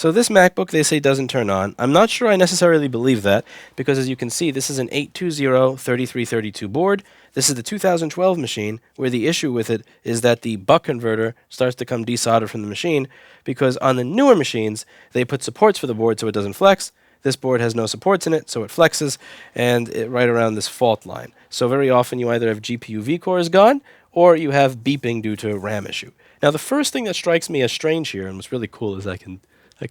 So this MacBook, they say, doesn't turn on. I'm not sure I necessarily believe that, because as you can see, this is an 820-3332 board. This is the 2012 machine, where the issue with it is that the buck converter starts to come desoldered from the machine, because on the newer machines, they put supports for the board so it doesn't flex. This board has no supports in it, so it flexes, and right around this fault line. So very often you either have GPU V-cores gone, or you have beeping due to RAM issue. Now the first thing that strikes me as strange here, and what's really cool is I can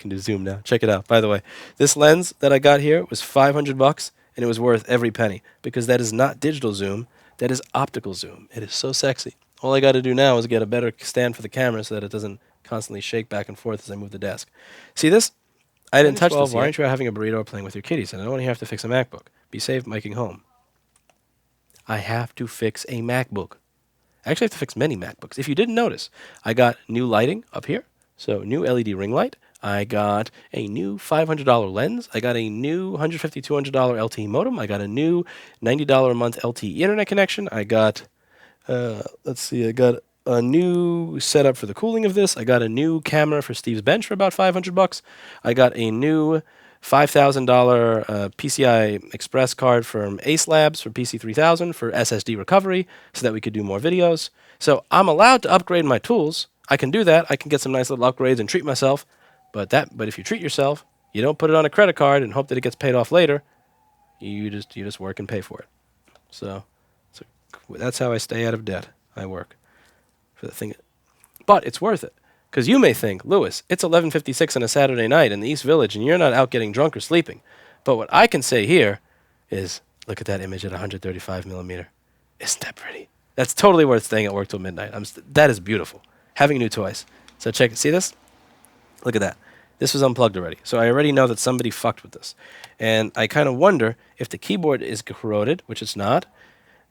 do zoom now. Check it out. By the way, this lens that I got here was $500, and it was worth every penny, because that is not digital zoom, that is optical zoom. It is so sexy. All I got to do now is get a better stand for the camera so that it doesn't constantly shake back and forth as I move the desk. See this? I didn't touch this yet. Why aren't you having a burrito or playing with your kitties? And I don't want to have to fix a MacBook. Be safe, miking home. I have to fix a MacBook. I actually have to fix many MacBooks. If you didn't notice, I got new lighting up here. So new LED ring light. I got a new $500 lens. I got a new $150, $200 LTE modem. I got a new $90 a month LTE internet connection. I got, let's see, I got a new setup for the cooling of this. I got a new camera for Steve's bench for about $500. I got a new $5,000 PCI Express card from Ace Labs for PC3000 for SSD recovery so that we could do more videos. So I'm allowed to upgrade my tools. I can do that. I can get some nice little upgrades and treat myself. But if you treat yourself, you don't put it on a credit card and hope that it gets paid off later. You just work and pay for it. So that's how I stay out of debt. I work for the thing. But it's worth it. Because you may think, Lewis, it's 11:56 on a Saturday night in the East Village and you're not out getting drunk or sleeping. But what I can say here is, look at that image at 135 millimeter. Isn't that pretty? That's totally worth staying at work till midnight. That is beautiful. Having new toys. So check, see this? Look at that. This was unplugged already. So I already know that somebody fucked with this. And I kind of wonder if the keyboard is corroded, which it's not.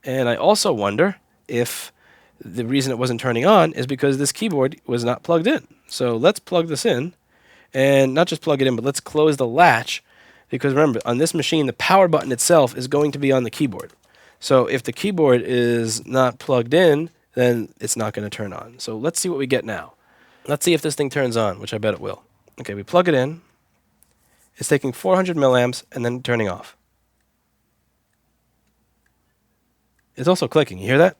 And I also wonder if the reason it wasn't turning on is because this keyboard was not plugged in. So let's plug this in. And not just plug it in, but let's close the latch. Because remember, on this machine, the power button itself is going to be on the keyboard. So if the keyboard is not plugged in, then it's not going to turn on. So let's see what we get now. Let's see if this thing turns on, which I bet it will. Okay, we plug it in. It's taking 400 milliamps and then turning off. It's also clicking. You hear that?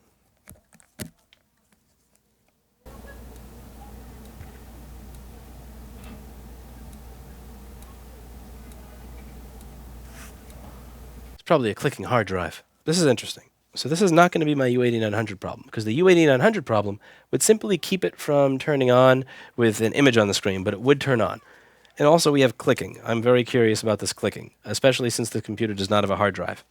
It's probably a clicking hard drive. This is interesting. So this is not going to be my U8900 problem, because the U8900 problem would simply keep it from turning on with an image on the screen, but it would turn on. And also we have clicking. I'm very curious about this clicking, especially since the computer does not have a hard drive.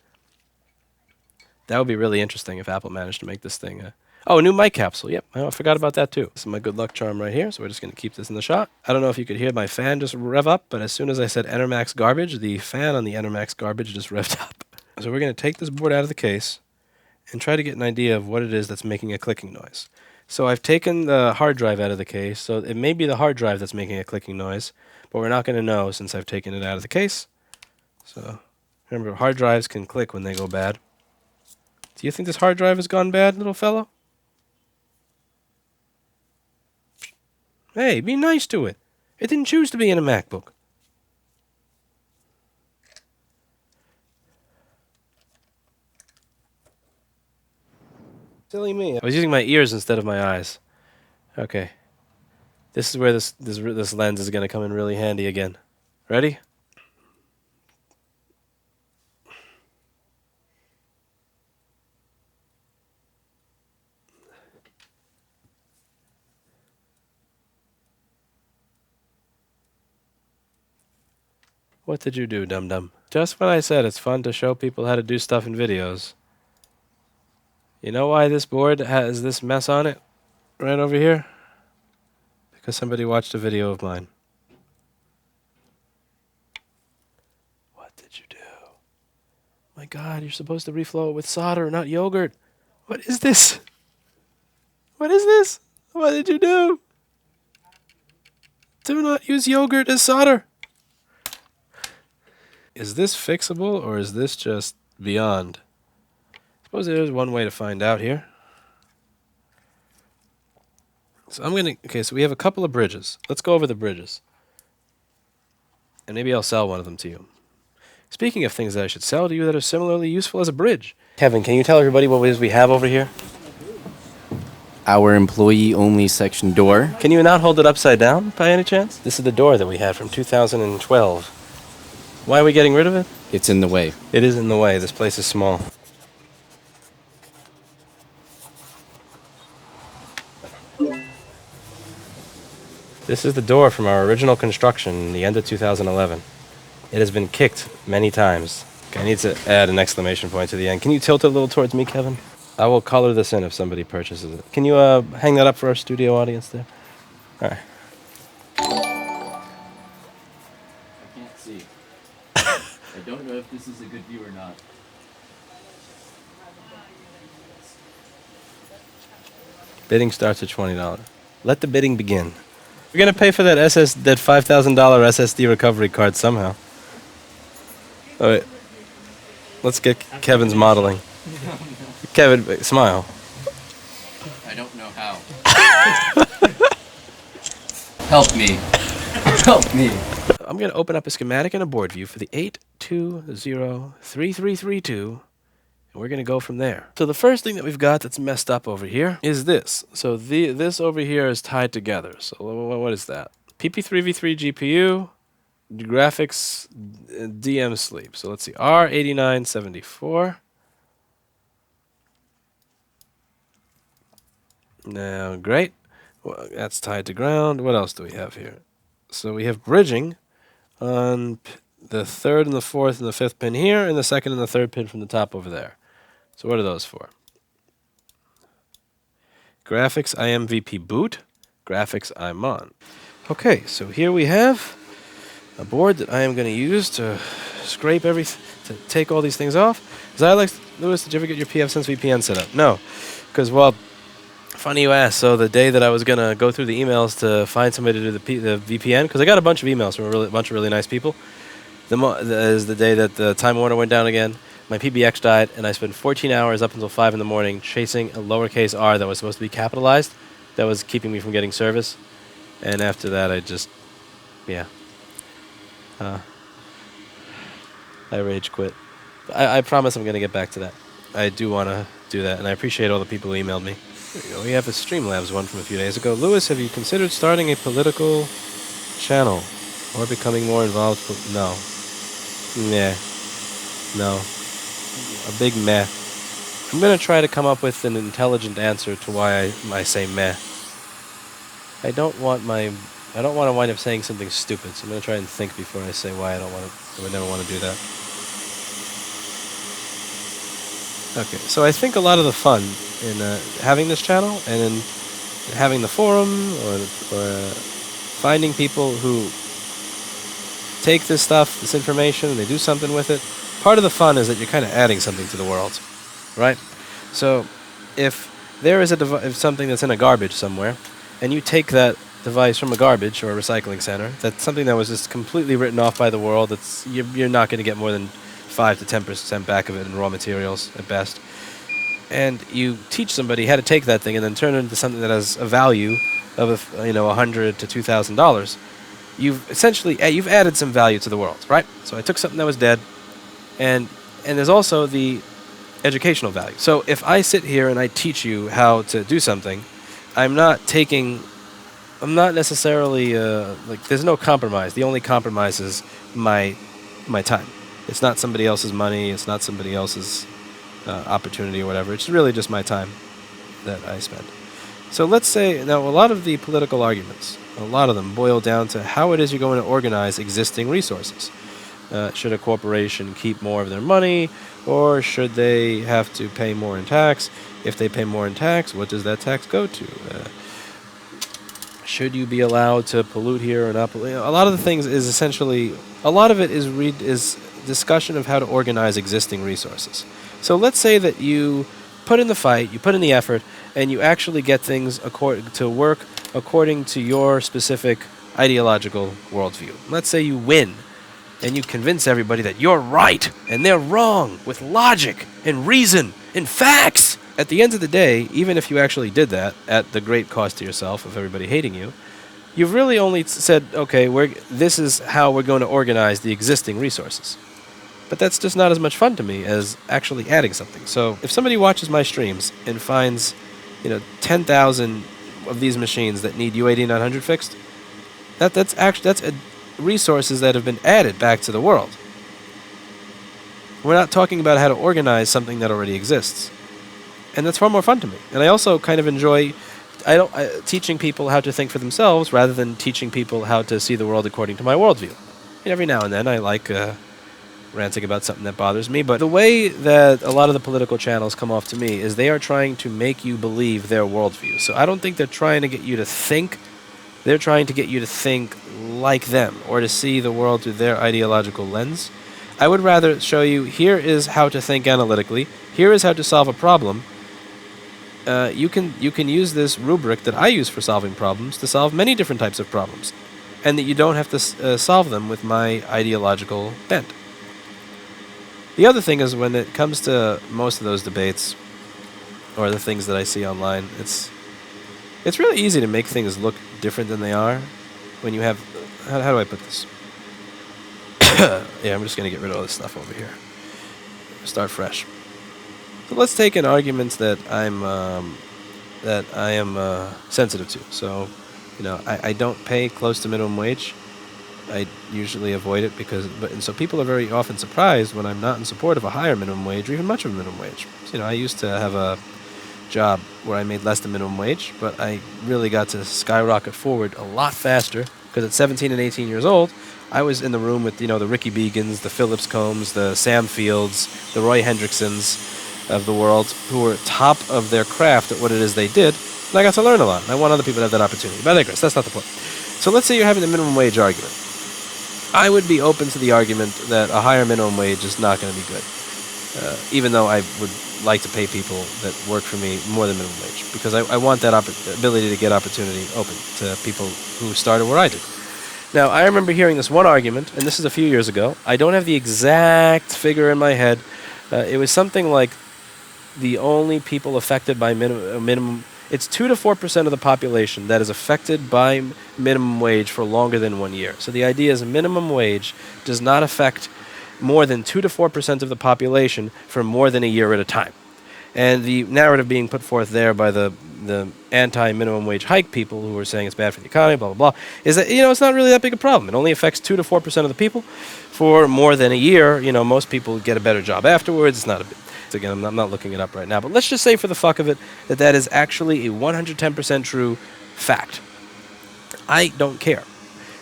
That would be really interesting if Apple managed to make this thing. Oh, a new mic capsule. Yep, I forgot about that too. This is my good luck charm right here, so we're just going to keep this in the shot. I don't know if you could hear my fan just rev up, but as soon as I said Enermax garbage, the fan on the Enermax garbage just revved up. So we're going to take this board out of the case and try to get an idea of what it is that's making a clicking noise. So I've taken the hard drive out of the case, so it may be the hard drive that's making a clicking noise, but we're not going to know since I've taken it out of the case. So remember, hard drives can click when they go bad. Do you think this hard drive has gone bad, little fellow? Hey, be nice to it. It didn't choose to be in a MacBook. Silly me. I was using my ears instead of my eyes. Okay. This is where this lens is going to come in really handy again. Ready? What did you do, dum-dum? Just when I said it's fun to show people how to do stuff in videos. You know why this board has this mess on it? Right over here? Because somebody watched a video of mine. What did you do? My God, you're supposed to reflow it with solder, not yogurt. What is this? What is this? What did you do? Do not use yogurt as solder. Is this fixable or is this just beyond? Suppose there's one way to find out here. So I'm going to, okay, so we have a couple of bridges. Let's go over the bridges. and maybe I'll sell one of them to you. Speaking of things that I should sell to you that are similarly useful as a bridge. Kevin, can you tell everybody what it is we have over here? Our employee-only section door. Can you not hold it upside down, by any chance? This is the door that we had from 2012. Why are we getting rid of it? It's in the way. It is in the way. This place is small. This is the door from our original construction in the end of 2011. It has been kicked many times. Okay, I need to add an exclamation point to the end. Can you tilt it a little towards me, Kevin? I will color this in if somebody purchases it. Can you hang that up for our studio audience there? All right. I can't see. I don't know if this is a good view or not. Bidding starts at $20. Let the bidding begin. We're gonna pay for that that $5,000 SSD recovery card somehow. All right. Let's get Kevin's modeling. Kevin, smile. I don't know how. Help me. Help me. I'm going to open up a schematic and a board view for the 8203332, and we're going to go from there. So the first thing that we've got that's messed up over here is this. So this over here is tied together. So what is that? PP3v3 GPU, graphics, DM sleep. So let's see, R8974. Now, great. Well, that's tied to ground. What else do we have here? So we have bridging on the third and the fourth and the fifth pin here, and the second and the third pin from the top over there. So what are those for? Graphics IMVP boot, graphics I'm on. Okay, so here we have a board that I am going to use to scrape everything, to take all these things off. Lewis, did you ever get your pfSense VPN set up? No, because, well, funny you ask. So the day that I was going to go through the emails to find somebody to do the VPN, because I got a bunch of emails from a bunch of really nice people, is the day that the Time Warner went down again. My PBX died, and I spent 14 hours up until 5 in the morning chasing a lowercase r that was supposed to be capitalized that was keeping me from getting service. And after that, I just, yeah. I rage quit. I promise I'm going to get back to that. I do want to do that, and I appreciate all the people who emailed me. There we go. We have a Streamlabs one from a few days ago. Lewis, have you considered starting a political channel or becoming more involved? No. Nah. No. A big meh. I'm going to try to come up with an intelligent answer to why I say meh. I don't want to wind up saying something stupid, so I'm going to try and think before I say why I would never want to do that. Okay, so I think a lot of the fun in having this channel and in having the forum or finding people who take this stuff, this information, and they do something with it, part of the fun is that you're kind of adding something to the world, right? So if there is if something that's in a garbage somewhere, and you take that device from a garbage or a recycling center, that's something that was just completely written off by the world, you're not going to get more than 5 to 10% back of it in raw materials at best, and you teach somebody how to take that thing and then turn it into something that has a value of $100 to $2,000, you've added some value to the world, right? So I took something that was dead, and there's also the educational value. So if I sit here and I teach you how to do something, I'm not necessarily there's no compromise. The only compromise is my time. It's not somebody else's money. It's not somebody else's opportunity or whatever. It's really just my time that I spend. So let's say now a lot of the political arguments, a lot of them boil down to how it is you're going to organize existing resources. Should a corporation keep more of their money, or should they have to pay more in tax? If they pay more in tax, what does that tax go to? Should you be allowed to pollute here or not pollute? A lot of the things is essentially, a lot of it is discussion of how to organize existing resources. So let's say that you put in the fight, you put in the effort, and you actually get things to work according to your specific ideological worldview. Let's say you win, and you convince everybody that you're right and they're wrong with logic and reason and facts. At the end of the day, even if you actually did that at the great cost to yourself of everybody hating you, you've really only said, okay, this is how we're going to organize the existing resources. But that's just not as much fun to me as actually adding something. So if somebody watches my streams and finds, 10,000 of these machines that need U8900 fixed, that's resources that have been added back to the world. We're not talking about how to organize something that already exists. And that's far more fun to me. And I also kind of enjoy teaching people how to think for themselves rather than teaching people how to see the world according to my worldview. And every now and then I like ranting about something that bothers me. But the way that a lot of the political channels come off to me is they are trying to make you believe their worldview. So I don't think they're trying to get you to think. They're trying to get you to think like them or to see the world through their ideological lens. I would rather show you, here is how to think analytically. Here is how to solve a problem. You can use this rubric that I use for solving problems to solve many different types of problems, and that you don't have to solve them with my ideological bent. The other thing is, when it comes to most of those debates, or the things that I see online, it's really easy to make things look different than they are. When you have, how do I put this? Yeah, I'm just going to get rid of all this stuff over here. Start fresh. So let's take an argument that I am sensitive to. So, I don't pay close to minimum wage. I usually avoid it and so people are very often surprised when I'm not in support of a higher minimum wage or even much of a minimum wage. So, I used to have a job where I made less than minimum wage, but I really got to skyrocket forward a lot faster because at 17 and 18 years old, I was in the room with, the Ricky Begans, the Phillips Combs, the Sam Fields, the Roy Hendricksons of the world, who were top of their craft at what it is they did, and I got to learn a lot. And I want other people to have that opportunity. But I digress. That's not the point. So let's say you're having the minimum wage argument. I would be open to the argument that a higher minimum wage is not going to be good, even though I would like to pay people that work for me more than minimum wage, because I want that ability to get opportunity open to people who started where I did. Now, I remember hearing this one argument, and this is a few years ago. I don't have the exact figure in my head. It was something like the only people affected by minimum, it's 2 to 4% of the population that is affected by minimum wage for longer than 1 year. So the idea is minimum wage does not affect more than 2 to 4% of the population for more than a year at a time. And the narrative being put forth there by the anti-minimum wage hike people who are saying it's bad for the economy, blah, blah, blah, is that, it's not really that big a problem. It only affects 2 to 4% of the people for more than a year. Most people get a better job afterwards. It's not a big... Again, I'm not looking it up right now, but let's just say for the fuck of it that is actually a 110% true fact. I don't care.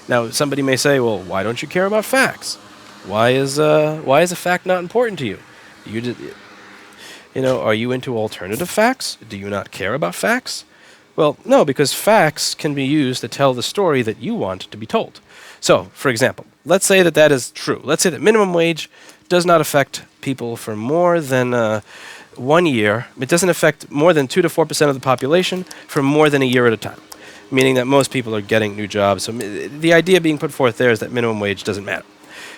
Now, somebody may say, well, why don't you care about facts? Why is a fact not important to you? Are you into alternative facts? Do you not care about facts? Well, no, because facts can be used to tell the story that you want to be told. So, for example, let's say that is true. Let's say that minimum wage does not affect people for more than 1 year. It doesn't affect more than 2 to 4% of the population for more than a year at a time, meaning that most people are getting new jobs. So the idea being put forth there is that minimum wage doesn't matter.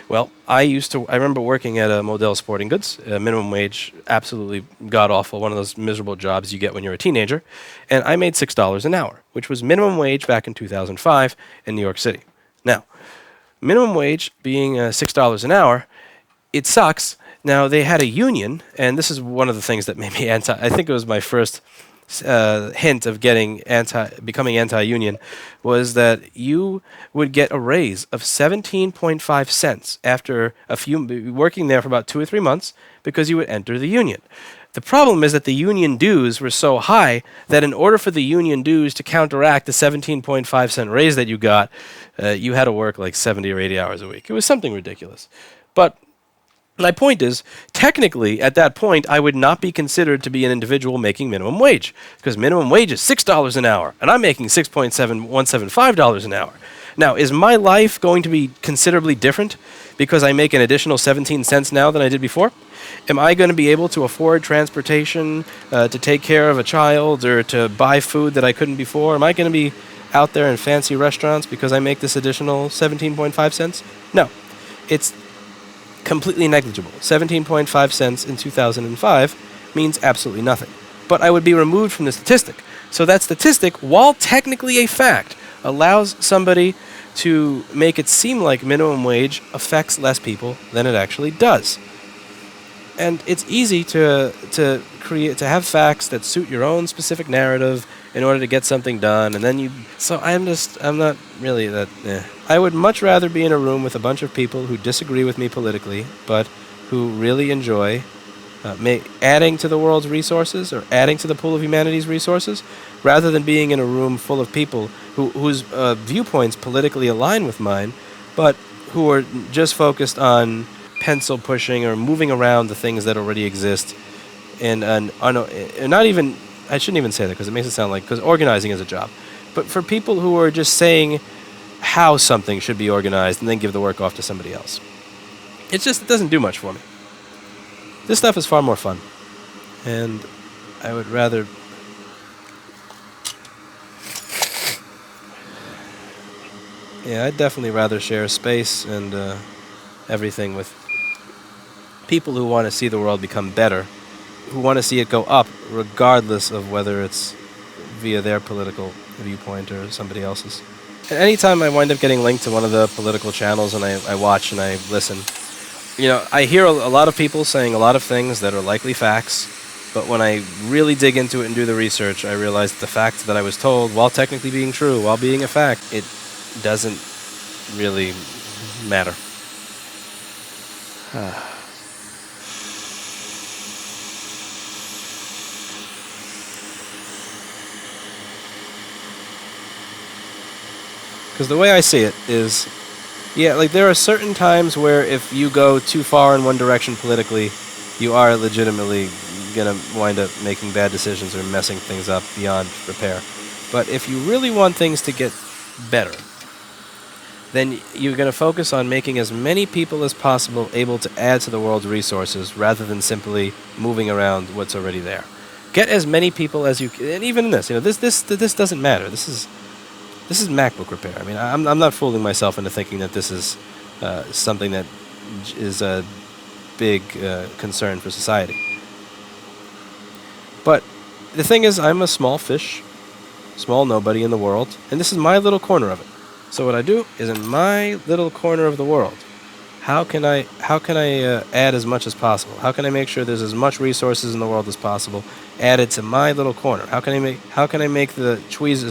Well, I remember working at a Model Sporting Goods, minimum wage, absolutely god-awful, one of those miserable jobs you get when you're a teenager, and I made $6 an hour, which was minimum wage back in 2005 in New York City. Now, minimum wage being $6 an hour, it sucks. Now, they had a union, and this is one of the things that made me I think it was my first hint of becoming anti-union, was that you would get a raise of 17.5 cents after working there for about 2 or 3 months because you would enter the union. The problem is that the union dues were so high that in order for the union dues to counteract the 17.5 cent raise that you got, you had to work like 70 or 80 hours a week. It was something ridiculous. But my point is, technically, at that point, I would not be considered to be an individual making minimum wage, because minimum wage is $6 an hour, and I'm making $6.175 an hour. Now, is my life going to be considerably different because I make an additional 17 cents now than I did before? Am I going to be able to afford transportation, to take care of a child, or to buy food that I couldn't before? Am I going to be out there in fancy restaurants because I make this additional 17.5 cents? No. It's completely negligible. 17.5 cents in 2005 means absolutely nothing. But I would be removed from the statistic. So that statistic, while technically a fact, allows somebody to make it seem like minimum wage affects less people than it actually does. And it's easy to have facts that suit your own specific narrative in order to get something done, and then I'm not really that. I would much rather be in a room with a bunch of people who disagree with me politically, but who really enjoy adding to the world's resources or adding to the pool of humanity's resources, rather than being in a room full of people whose viewpoints politically align with mine, but who are just focused on pencil pushing or moving around the things that already exist. And not even, I shouldn't even say that because it makes it sound like, because organizing is a job. But for people who are just saying how something should be organized and then give the work off to somebody else, it doesn't do much for me. This stuff is far more fun. And I would rather... Yeah, I'd definitely rather share space and everything with people who want to see the world become better, who want to see it go up, regardless of whether it's via their political viewpoint or somebody else's. And anytime I wind up getting linked to one of the political channels and I watch and I listen, I hear a lot of people saying a lot of things that are likely facts, but when I really dig into it and do the research, I realize that the fact that I was told, while technically being true, while being a fact, it doesn't really matter. Because the way I see it is, there are certain times where if you go too far in one direction politically, you are legitimately going to wind up making bad decisions or messing things up beyond repair. But if you really want things to get better, then you're going to focus on making as many people as possible able to add to the world's resources rather than simply moving around what's already there. Get as many people as you can, and even in this, this doesn't matter. This is MacBook repair. I mean, I'm not fooling myself into thinking that this is something that is a big concern for society. But the thing is, I'm a small fish, small nobody in the world, and this is my little corner of it. So what I do is, in my little corner of the world, how can I add as much as possible? How can I make sure there's as much resources in the world as possible added to my little corner? How can I make the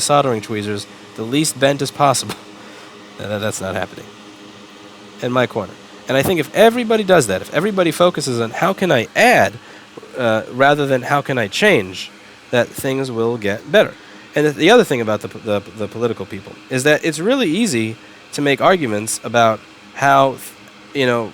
soldering tweezers the least bent as possible? That's not happening in my corner. And I think if everybody does that, if everybody focuses on how can I add rather than how can I change, that things will get better. And the other thing about the political people is that it's really easy to make arguments about how to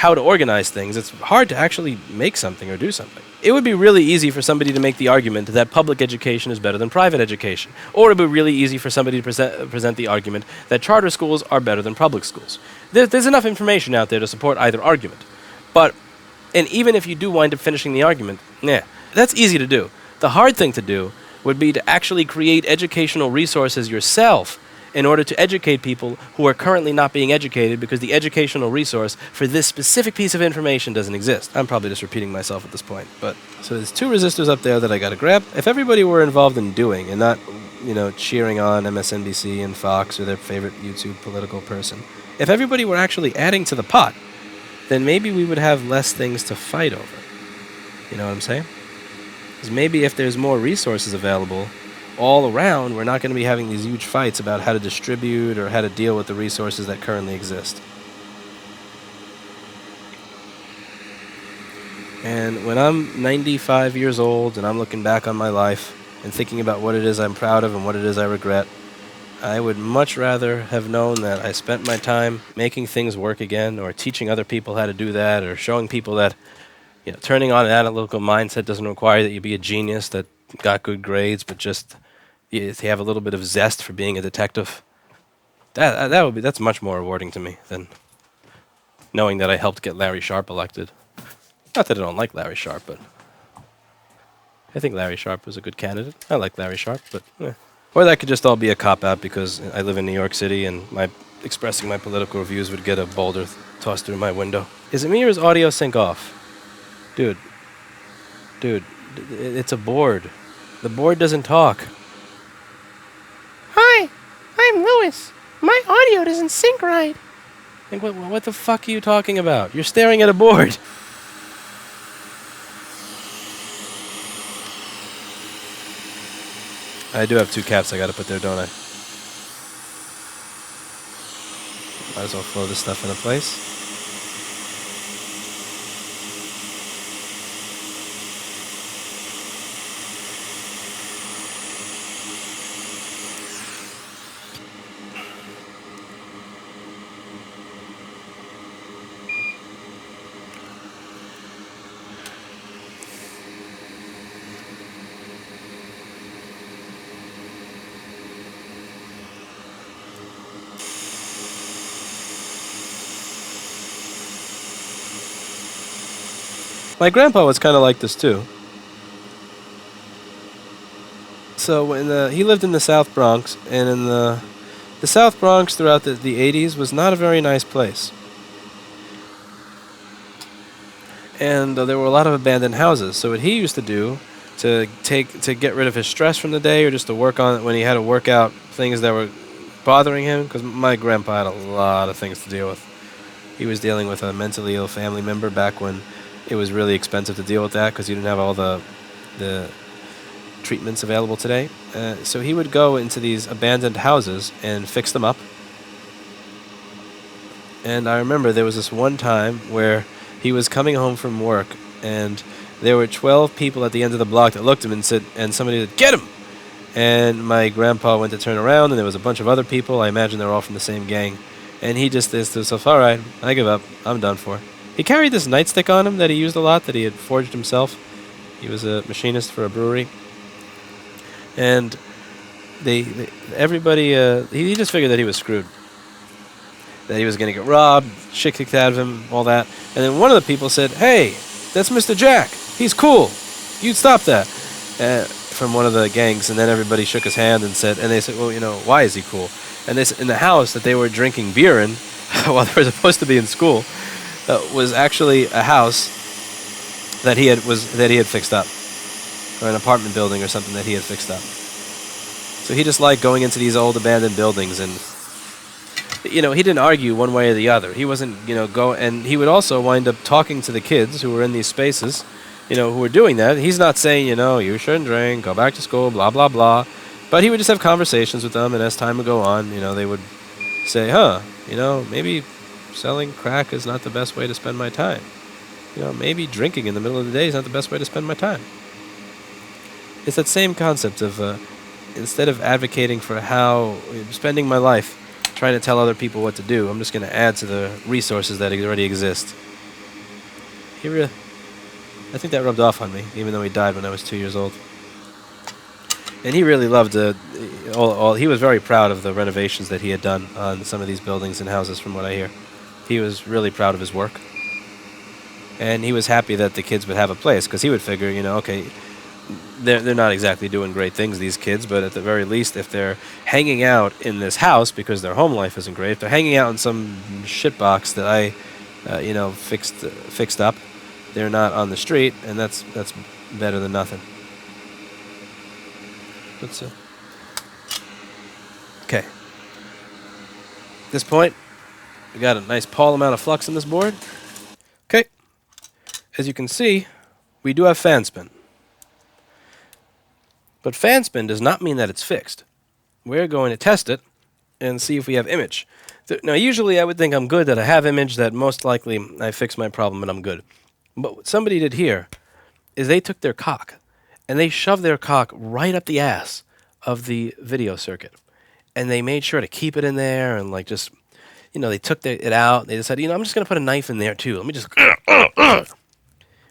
organize things. It's hard to actually make something or do something. It would be really easy for somebody to make the argument that public education is better than private education. Or it would be really easy for somebody to present the argument that charter schools are better than public schools. There's enough information out there to support either argument. And even if you do wind up finishing the argument, that's easy to do. The hard thing to do would be to actually create educational resources yourself in order to educate people who are currently not being educated because the educational resource for this specific piece of information doesn't exist. I'm probably just repeating myself at this point. So there's 2 resistors up there that I got to grab. If everybody were involved in doing and not, cheering on MSNBC and Fox or their favorite YouTube political person, if everybody were actually adding to the pot, then maybe we would have less things to fight over. You know what I'm saying? Because maybe if there's more resources available all around, we're not going to be having these huge fights about how to distribute or how to deal with the resources that currently exist. And when I'm 95 years old and I'm looking back on my life and thinking about what it is I'm proud of and what it is I regret, I would much rather have known that I spent my time making things work again, or teaching other people how to do that, or showing people that turning on an analytical mindset doesn't require that you be a genius that got good grades, but just if you have a little bit of zest for being a detective. That's much more rewarding to me than knowing that I helped get Larry Sharpe elected. Not that I don't like Larry Sharpe, but I think Larry Sharpe was a good candidate. I like Larry Sharpe, but or that could just all be a cop-out because I live in New York City and expressing my political views would get a boulder tossed through my window. Is it me or is audio sync off? Dude, it's a board. The board doesn't talk. Hi, I'm Lewis. My audio doesn't sync right. Like, what the fuck are you talking about? You're staring at a board. I do have 2 caps I gotta put there, don't I? Might as well flow this stuff into place. My grandpa was kind of like this too. So when he lived in the South Bronx, and in the South Bronx throughout the 80s was not a very nice place. And there were a lot of abandoned houses. So what he used to do to get rid of his stress from the day, or just to work on it when he had to work out things that were bothering him, because my grandpa had a lot of things to deal with. He was dealing with a mentally ill family member back when it was really expensive to deal with that, because you didn't have all the treatments available today. So he would go into these abandoned houses and fix them up. And I remember there was this one time where he was coming home from work, and there were 12 people at the end of the block that looked at him and said, and somebody said, "Get him!" And my grandpa went to turn around, and there was a bunch of other people. I imagine they were all from the same gang. And he just says to himself, "All right, I give up. I'm done for." He carried this nightstick on him that he used a lot, that he had forged himself. He was a machinist for a brewery. And everybody, he just figured that he was screwed. That he was going to get robbed, shit kicked out of him, all that. And then one of the people said, "Hey, that's Mr. Jack. He's cool. You'd stop that." From one of the gangs. And then everybody shook his hand and they said, "Well, why is he cool?" And in the house that they were drinking beer in, while they were supposed to be in school, was actually a house that he had fixed up, or an apartment building or something that he had fixed up. So he just liked going into these old abandoned buildings, and he didn't argue one way or the other. He wasn't and he would also wind up talking to the kids who were in these spaces, who were doing that. He's not saying you shouldn't drink, go back to school, blah blah blah, but he would just have conversations with them, and as time would go on, they would say, maybe selling crack is not the best way to spend my time. Maybe drinking in the middle of the day is not the best way to spend my time. It's that same concept of instead of advocating for how spending my life trying to tell other people what to do, I'm just going to add to the resources that already exist. I think that rubbed off on me, even though he died when I was 2 years old. And he really loved he was very proud of the renovations that he had done on some of these buildings and houses, from what I hear. He was really proud of his work. And he was happy that the kids would have a place, because he would figure, okay, they're not exactly doing great things, these kids, but at the very least, if they're hanging out in this house because their home life isn't great, if they're hanging out in some shitbox that I, fixed up, they're not on the street, and that's better than nothing. Okay. At this point, we got a nice Paul amount of flux in this board. Okay. As you can see, we do have fan spin. But fan spin does not mean that it's fixed. We're going to test it and see if we have image. Now, usually I would think I'm good, that I have image, that most likely I fixed my problem and I'm good. But what somebody did here is they took their cock and they shoved their cock right up the ass of the video circuit. And they made sure to keep it in there, and just, they took it out. They decided, I'm just going to put a knife in there too. Let me just,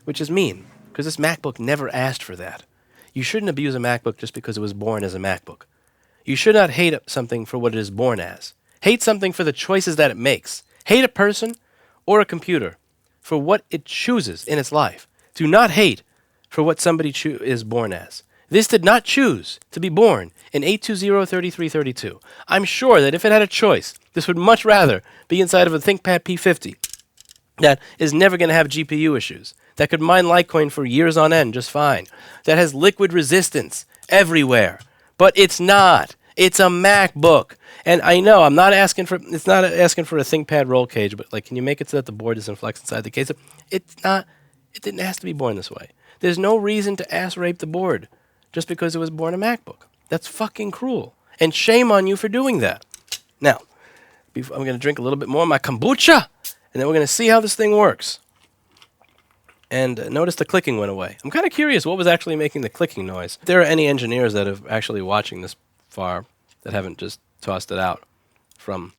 which is mean, because this MacBook never asked for that. You shouldn't abuse a MacBook just because it was born as a MacBook. You should not hate something for what it is born as. Hate something for the choices that it makes. Hate a person or a computer for what it chooses in its life. Do not hate for what somebody is born as. This did not choose to be born in 820-3332. I'm sure that if it had a choice, this would much rather be inside of a ThinkPad P50 that is never going to have GPU issues, that could mine Litecoin for years on end just fine, that has liquid resistance everywhere. But it's not. It's a MacBook. And I know I'm not asking for, it's not asking for a ThinkPad roll cage, but like, can you make it so that the board doesn't flex inside the case? It's not, it didn't ask to be born this way. There's no reason to ass rape the board just because it was born a MacBook. That's fucking cruel. And shame on you for doing that. Now, I'm going to drink a little bit more of my kombucha, and then we're going to see how this thing works. And notice the clicking went away. I'm kind of curious what was actually making the clicking noise. If there are any engineers that are actually watching this far that haven't just tossed it out from...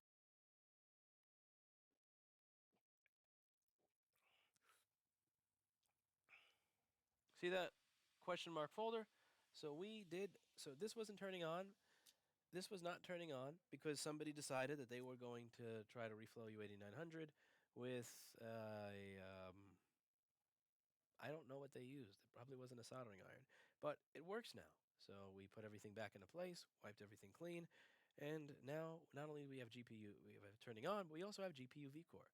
See that question mark folder? So this wasn't turning on. This was not turning on because somebody decided that they were going to try to reflow U8900 with I don't know what they used. It probably wasn't a soldering iron, but it works now. So we put everything back into place, wiped everything clean, and now not only do we have GPU, we have it turning on, but we also have GPU vCore.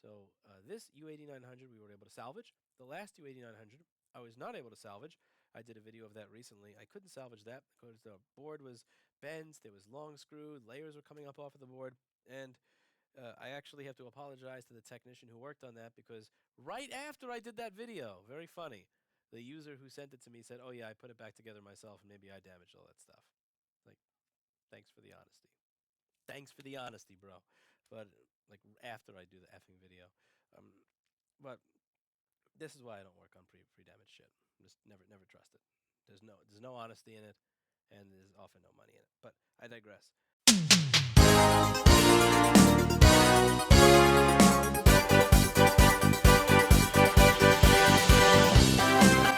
So this U8900 we were able to salvage. The last U8900 I was not able to salvage. I did a video of that recently. I couldn't salvage that because the board was bent, there was long screw, layers were coming up off of the board, and I actually have to apologize to the technician who worked on that because right after I did that video, very funny, the user who sent it to me said, "Oh yeah, I put it back together myself and maybe I damaged all that stuff." Like, thanks for the honesty. Thanks for the honesty, bro. But like after I do the effing video, but this is why I don't work on pre-damaged shit. Just never trust it. There's no honesty in it, and there's often no money in it. But I digress.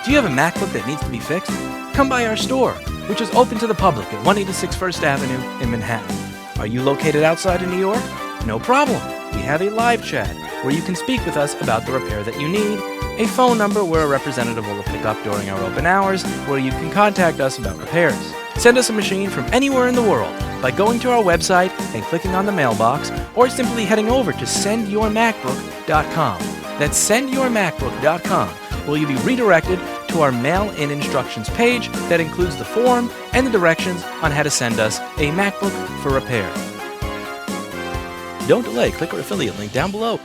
Do you have a MacBook that needs to be fixed? Come by our store, which is open to the public at 186 First Avenue in Manhattan. Are you located outside of New York? No problem. We have a live chat where you can speak with us about the repair that you need, a phone number where a representative will pick up during our open hours where you can contact us about repairs. Send us a machine from anywhere in the world by going to our website and clicking on the mailbox, or simply heading over to sendyourmacbook.com. That's sendyourmacbook.com, where you'll be redirected to our mail-in instructions page that includes the form and the directions on how to send us a MacBook for repair. Don't delay, click our affiliate link down below.